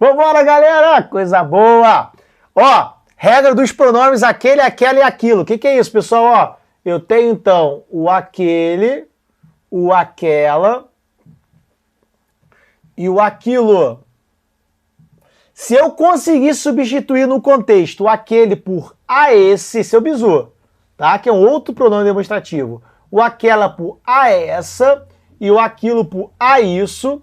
Vambora, galera! Coisa boa! Ó, regra dos pronomes aquele, aquela e aquilo. O que é isso, pessoal? Ó, eu tenho, então, o aquele, o aquela e o aquilo. Se eu conseguir substituir no contexto o aquele por a esse é o bizu, tá? Que é um outro pronome demonstrativo. O aquela por a essa e o aquilo por a isso,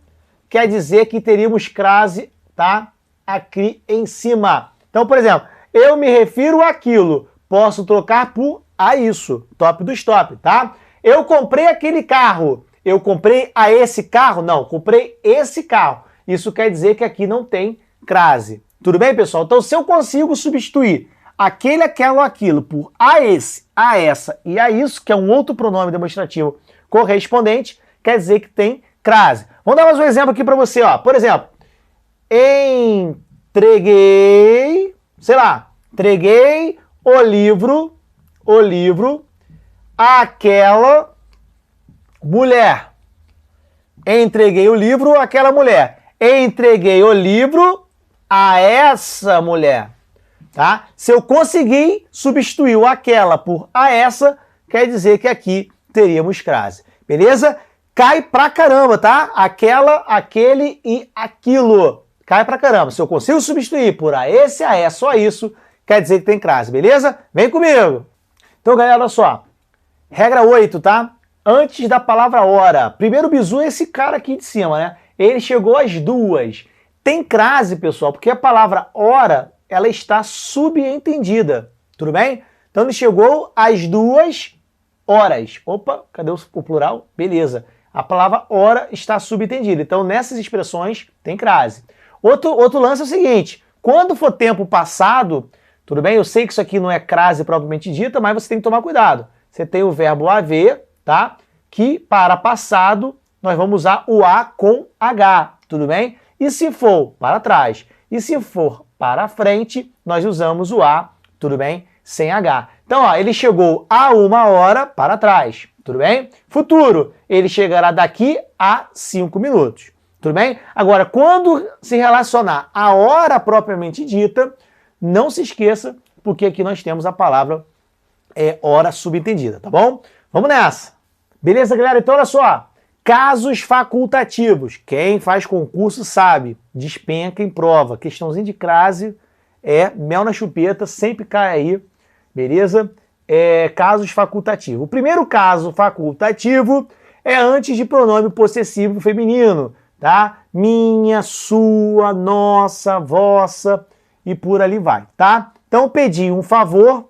quer dizer que teríamos crase, tá? Aqui em cima. Então, por exemplo, eu me refiro àquilo, posso trocar por a isso, top do stop, tá? Eu comprei aquele carro, eu comprei a esse carro? Não, comprei esse carro. Isso quer dizer que aqui não tem crase. Tudo bem, pessoal? Então, se eu consigo substituir aquele, aquela ou aquilo por a esse, a essa e a isso, que é um outro pronome demonstrativo correspondente, quer dizer que tem crase. Vamos dar mais um exemplo aqui para você, ó. Por exemplo, entreguei, sei lá, entreguei o livro àquela mulher. Entreguei o livro àquela mulher. Entreguei o livro a essa mulher. Tá? Se eu conseguir substituir o aquela por a essa, quer dizer que aqui teríamos crase. Beleza? Cai pra caramba, tá? Aquela, aquele e aquilo. Cai pra caramba. Se eu consigo substituir por a esse, a essa, só isso, quer dizer que tem crase, beleza? Vem comigo! Então, galera, olha só. Regra 8, tá? Antes da palavra hora. Primeiro bizu é esse cara aqui de cima, né? Ele chegou às duas. Tem crase, pessoal, porque a palavra hora, ela está subentendida. Tudo bem? Então, ele chegou às 2 horas. Opa, cadê o plural? Beleza. A palavra hora está subentendida. Então, nessas expressões, tem crase. Outro lance é o seguinte. Quando for tempo passado, tudo bem? Eu sei que isso aqui não é crase propriamente dita, mas você tem que tomar cuidado. Você tem o verbo haver, tá? Que para passado, nós vamos usar o A com H, tudo bem? E se for para trás e se for para frente, nós usamos o A, tudo bem? Sem H. Então, ó, ele chegou a 1 hora para trás, tudo bem? Futuro, ele chegará daqui a 5 minutos, tudo bem? Agora, quando se relacionar à hora propriamente dita, não se esqueça, porque aqui nós temos a palavra hora subentendida, tá bom? Vamos nessa! Beleza, galera? Então, olha só. Casos facultativos. Quem faz concurso sabe. Despenca em prova. Questãozinha de crase é mel na chupeta, sempre cai aí. Beleza? Casos facultativos. O primeiro caso facultativo é antes de pronome possessivo feminino, tá? Minha, sua, nossa, vossa e por ali vai, tá? Então, pedi um favor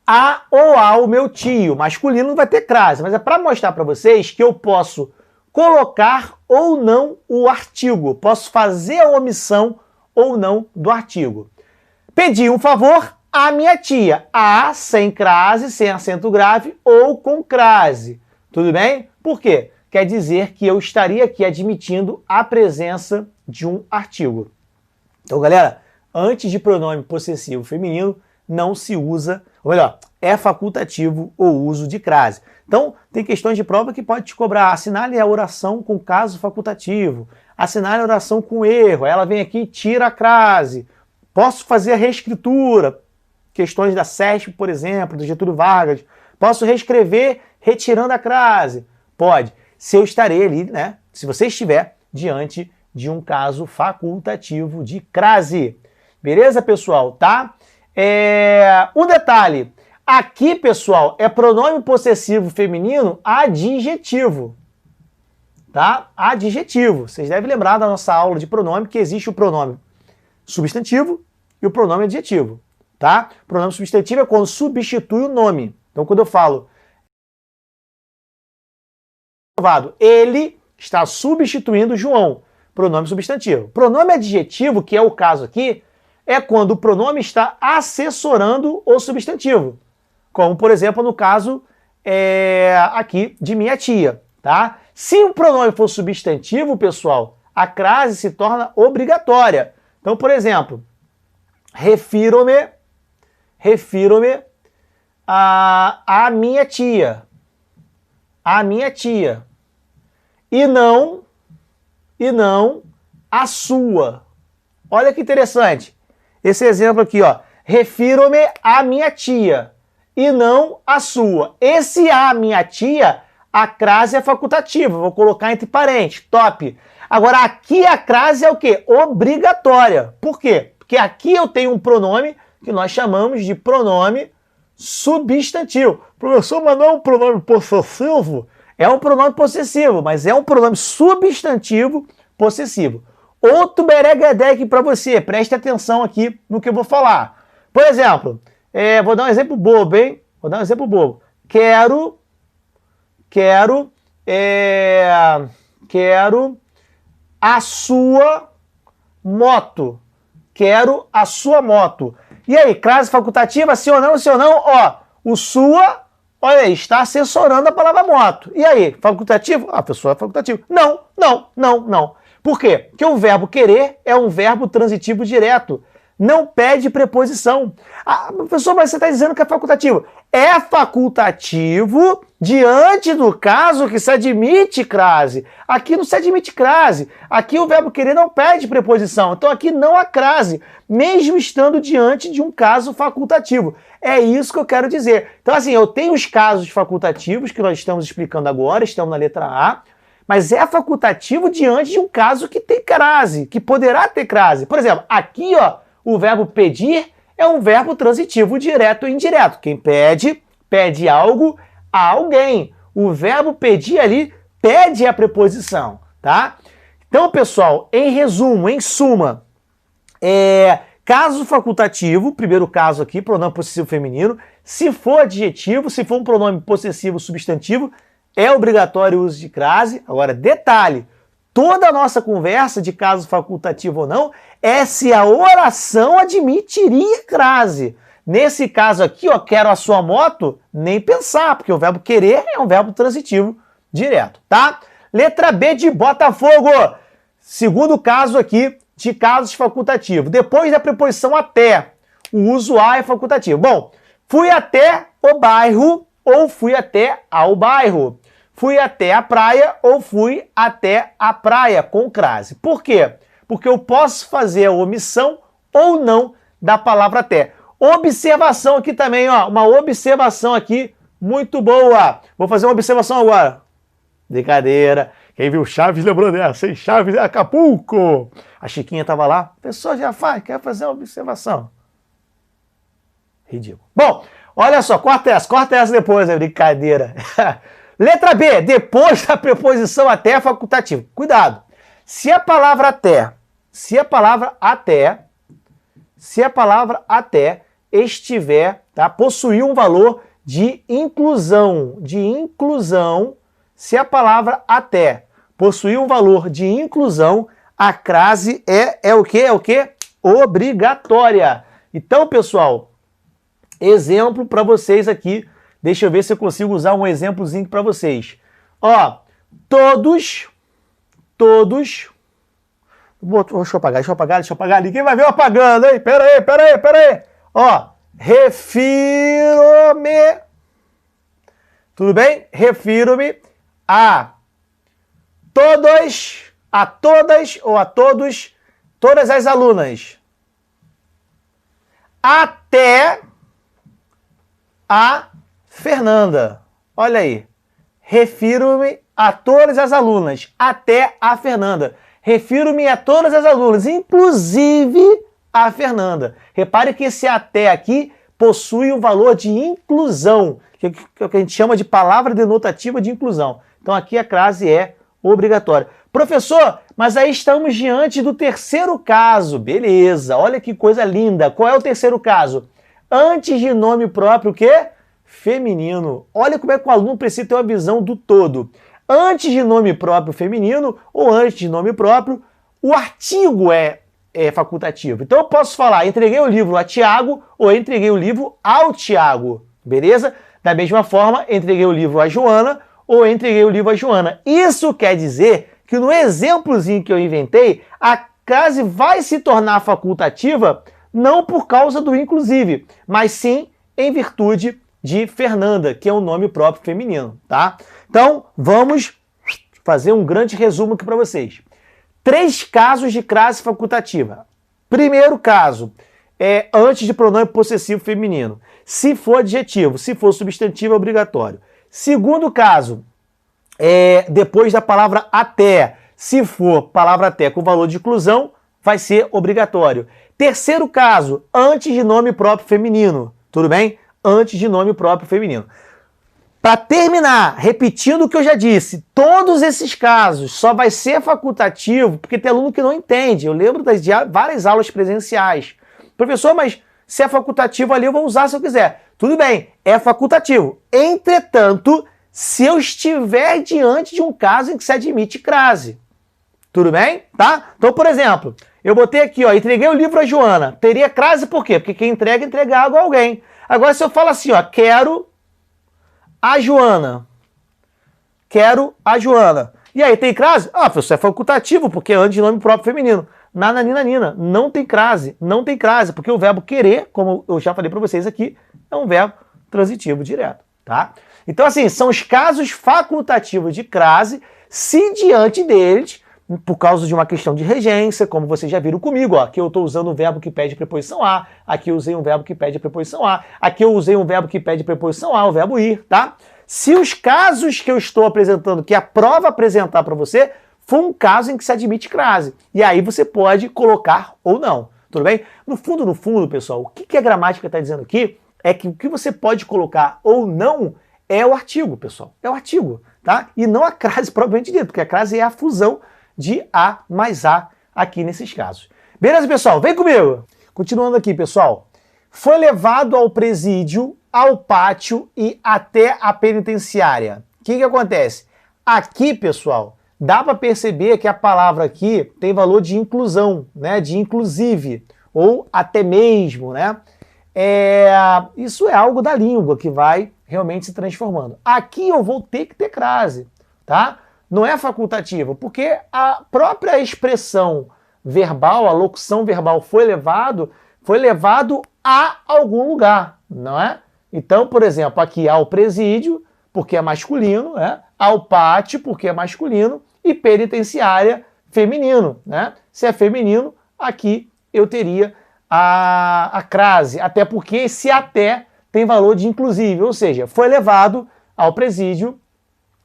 a ou ao meu tio. Masculino não vai ter crase, mas é para mostrar para vocês que eu posso colocar ou não o artigo. Posso fazer a omissão ou não do artigo. Pedi um favor à minha tia. A sem crase, sem acento grave ou com crase. Tudo bem? Por quê? Quer dizer que eu estaria aqui admitindo a presença de um artigo. Então, galera, antes de pronome possessivo feminino, não se usa, ou melhor, é facultativo o uso de crase. Então, tem questões de prova que pode te cobrar. Assinale a oração com caso facultativo. Assinale a oração com erro. Aí ela vem aqui e tira a crase. Posso fazer a reescritura. Questões da SESP, por exemplo, do Getúlio Vargas. Posso reescrever retirando a crase. Pode. Se eu estarei ali, né? Se você estiver diante de um caso facultativo de crase. Beleza, pessoal? Tá? Um detalhe, aqui, pessoal, é pronome possessivo feminino adjetivo, tá? Adjetivo. Vocês devem lembrar da nossa aula de pronome que existe o pronome substantivo e o pronome adjetivo, tá? O pronome substantivo é quando substitui o nome. Então, quando eu falo ele está substituindo João, pronome substantivo. Pronome adjetivo, que é o caso aqui, é quando o pronome está assessorando o substantivo. Como, por exemplo, no caso aqui de minha tia, tá? Se o pronome for substantivo, pessoal, a crase se torna obrigatória. Então, por exemplo, refiro-me a minha tia. A minha tia. E não a sua. Olha que interessante. Esse exemplo aqui, ó. Refiro-me à minha tia e não à sua. Esse a minha tia, a crase é facultativa. Vou colocar entre parênteses. Top. Agora, aqui a crase é o quê? Obrigatória. Por quê? Porque aqui eu tenho um pronome que nós chamamos de pronome substantivo. Professor, mas não é um pronome possessivo? É um pronome possessivo, mas é um pronome substantivo possessivo. Outro bereguedé para você, preste atenção aqui no que eu vou falar. Por exemplo, vou dar um exemplo bobo, hein? Vou dar um exemplo bobo. Quero a sua moto. Quero a sua moto. E aí, crase facultativa, sim ou não, sim ou não? Ó, o sua, olha aí, está assessorando a palavra moto. E aí, facultativo? Ah, a pessoa é facultativo. Não, não, não, não. Por quê? Porque o verbo querer é um verbo transitivo direto. Não pede preposição. Ah, professor, mas você está dizendo que é facultativo. É facultativo diante do caso que se admite crase. Aqui não se admite crase. Aqui o verbo querer não pede preposição. Então aqui não há crase, mesmo estando diante de um caso facultativo. É isso que eu quero dizer. Então assim, eu tenho os casos facultativos que nós estamos explicando agora, estamos na letra A, mas é facultativo diante de um caso que tem crase, que poderá ter crase. Por exemplo, aqui, ó, o verbo pedir é um verbo transitivo direto ou indireto. Quem pede, pede algo a alguém. O verbo pedir ali pede a preposição, tá? Então, pessoal, em resumo, em suma, caso facultativo, primeiro caso aqui, pronome possessivo feminino. Se for adjetivo, se for um pronome possessivo substantivo, é obrigatório o uso de crase. Agora, detalhe, toda a nossa conversa de caso facultativo ou não é se a oração admitiria crase. Nesse caso aqui, ó, quero a sua moto, nem pensar, porque o verbo querer é um verbo transitivo direto, tá? Letra B de Botafogo. Segundo caso aqui de casos facultativos. Depois da preposição até, o uso a é facultativo. Bom, fui até o bairro ou fui até ao bairro. Fui até a praia ou fui até a praia com crase. Por quê? Porque eu posso fazer a omissão ou não da palavra até. Observação aqui também, ó, uma observação aqui muito boa. Vou fazer uma observação agora. Brincadeira. Quem viu Chaves lembrou dessa, hein? Chaves de Acapulco. A Chiquinha estava lá. A pessoa já faz, quer fazer uma observação. Ridículo. Bom, olha só, corta essa depois, é brincadeira. Letra B, depois da preposição até é facultativo. Cuidado. Se a palavra até estiver, tá, possuir um valor de inclusão, se a palavra até possuir um valor de inclusão, a crase é o quê? É o quê? Obrigatória. Então, pessoal, exemplo para vocês aqui. Deixa eu ver se eu consigo usar um exemplozinho para vocês. Ó, todos. Deixa eu apagar. Ninguém vai ver eu apagando, hein? Pera aí. Ó, refiro-me. Tudo bem? Refiro-me a todos, a todas ou a todos, todas as alunas. Até a Fernanda. Olha aí. Refiro-me a todas as alunas, até a Fernanda. Refiro-me a todas as alunas, inclusive a Fernanda. Repare que esse até aqui possui um valor de inclusão, que é o que a gente chama de palavra denotativa de inclusão. Então aqui a crase é obrigatória. Professor, mas aí estamos diante do terceiro caso. Beleza, olha que coisa linda. Qual é o terceiro caso? Antes de nome próprio, o quê? Feminino. Olha como é que o aluno precisa ter uma visão do todo. Antes de nome próprio feminino ou antes de nome próprio, o artigo é facultativo. Então eu posso falar, entreguei o livro a Tiago ou entreguei o livro ao Tiago. Beleza? Da mesma forma, entreguei o livro a Joana ou entreguei o livro a Joana. Isso quer dizer que no exemplozinho que eu inventei, a crase vai se tornar facultativa não por causa do inclusive, mas sim em virtude de Fernanda, que é um nome próprio feminino, tá? Então, vamos fazer um grande resumo aqui para vocês. 3 casos de crase facultativa. Primeiro caso, antes de pronome possessivo feminino. Se for adjetivo, se for substantivo, é obrigatório. Segundo caso, depois da palavra até. Se for palavra até com valor de inclusão, vai ser obrigatório. Terceiro caso, antes de nome próprio feminino. Tudo bem? Antes de nome próprio feminino. Para terminar, repetindo o que eu já disse, todos esses casos só vai ser facultativo porque tem aluno que não entende. Eu lembro de várias aulas presenciais. Professor, mas se é facultativo ali eu vou usar se eu quiser. Tudo bem, é facultativo. Entretanto, se eu estiver diante de um caso em que se admite crase. Tudo bem? Tá? Então, por exemplo, eu botei aqui, ó, entreguei o livro a Joana. Teria crase por quê? Porque quem entrega algo a alguém. Agora, se eu falo assim, ó, quero a Joana. Quero a Joana. E aí, tem crase? Ah, professor, é facultativo, porque é antes de nome próprio feminino. Nananina. Não tem crase. Não tem crase, porque o verbo querer, como eu já falei para vocês aqui, é um verbo transitivo direto, tá? Então, assim, são os casos facultativos de crase, se diante deles, por causa de uma questão de regência, como vocês já viram comigo, ó, aqui eu estou usando um verbo que pede preposição a, aqui eu usei um verbo que pede preposição a, aqui eu usei um verbo que pede preposição a, o verbo ir, tá? Se os casos que eu estou apresentando, que a prova apresentar para você, for um caso em que se admite crase, e aí você pode colocar ou não, tudo bem? No fundo, pessoal, o que a gramática está dizendo aqui é que o que você pode colocar ou não é o artigo, pessoal, é o artigo, tá? E não a crase propriamente dita, porque a crase é a fusão de A mais A aqui nesses casos. Beleza, pessoal? Vem comigo! Continuando aqui, pessoal. Foi levado ao presídio, ao pátio e até a penitenciária. O que acontece? Aqui, pessoal, dá para perceber que a palavra aqui tem valor de inclusão, né? De inclusive, ou até mesmo, né? Isso é algo da língua que vai realmente se transformando. Aqui eu vou ter que ter crase, tá? Não é facultativo, porque a própria expressão verbal, a locução verbal foi levado a algum lugar, não é? Então, por exemplo, aqui ao presídio, porque é masculino, né? Ao pátio, porque é masculino, e penitenciária, feminino, né? Se é feminino, aqui eu teria a crase, até porque esse até tem valor de inclusive, ou seja, foi levado ao presídio,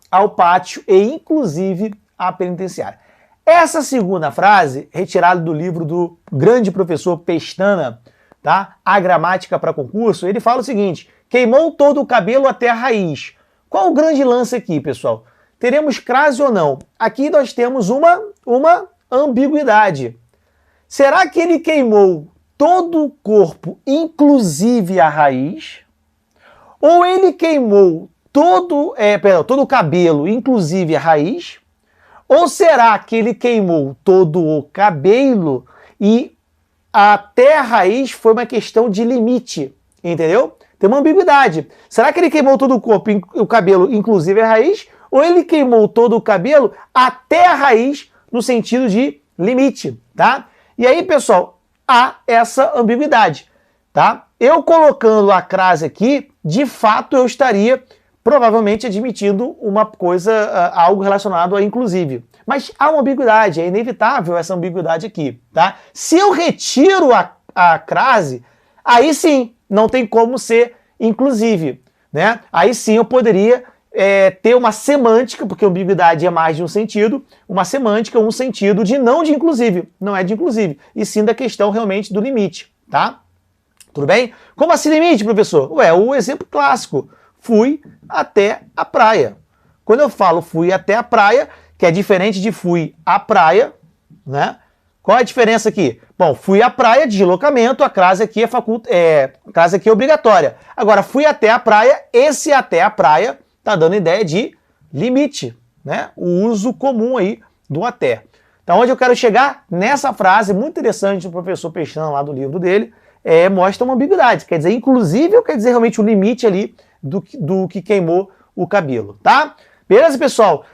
ao pátio e, inclusive, à penitenciária. Essa segunda frase, retirada do livro do grande professor Pestana, tá? A Gramática para Concurso, ele fala o seguinte: queimou todo o cabelo até a raiz. Qual o grande lance aqui, pessoal? Teremos crase ou não? Aqui nós temos uma ambiguidade. Será que ele queimou todo o corpo, inclusive a raiz? Ou ele queimou todo o cabelo, inclusive a raiz? Ou será que ele queimou todo o cabelo e até a raiz foi uma questão de limite? Entendeu? Tem uma ambiguidade. Será que ele queimou todo o corpo, o cabelo, inclusive a raiz? Ou ele queimou todo o cabelo até a raiz no sentido de limite, tá? E aí, pessoal, há essa ambiguidade, tá? Eu colocando a crase aqui, de fato eu estaria provavelmente admitindo uma coisa, algo relacionado a inclusive. Mas há uma ambiguidade, é inevitável essa ambiguidade aqui, tá? Se eu retiro a crase, aí sim, não tem como ser inclusive, né? Aí sim eu poderia ter uma semântica, porque ambiguidade é mais de um sentido, uma semântica, um sentido de não de inclusive, não é de inclusive, e sim da questão realmente do limite, tá? Tudo bem? Como assim limite, professor? Ué, o exemplo clássico, fui até a praia. Quando eu falo fui até a praia, que é diferente de fui à praia, né? Qual é a diferença aqui? Bom, fui à praia, deslocamento, a crase aqui crase aqui é obrigatória. Agora, fui até a praia, esse até a praia tá dando ideia de limite, né? O uso comum aí do até. Então, onde eu quero chegar? Nessa frase muito interessante do professor Pestana, lá do livro dele, mostra uma ambiguidade. Quer dizer, inclusive, ou quer dizer realmente o limite ali do que queimou o cabelo, tá? Beleza, pessoal?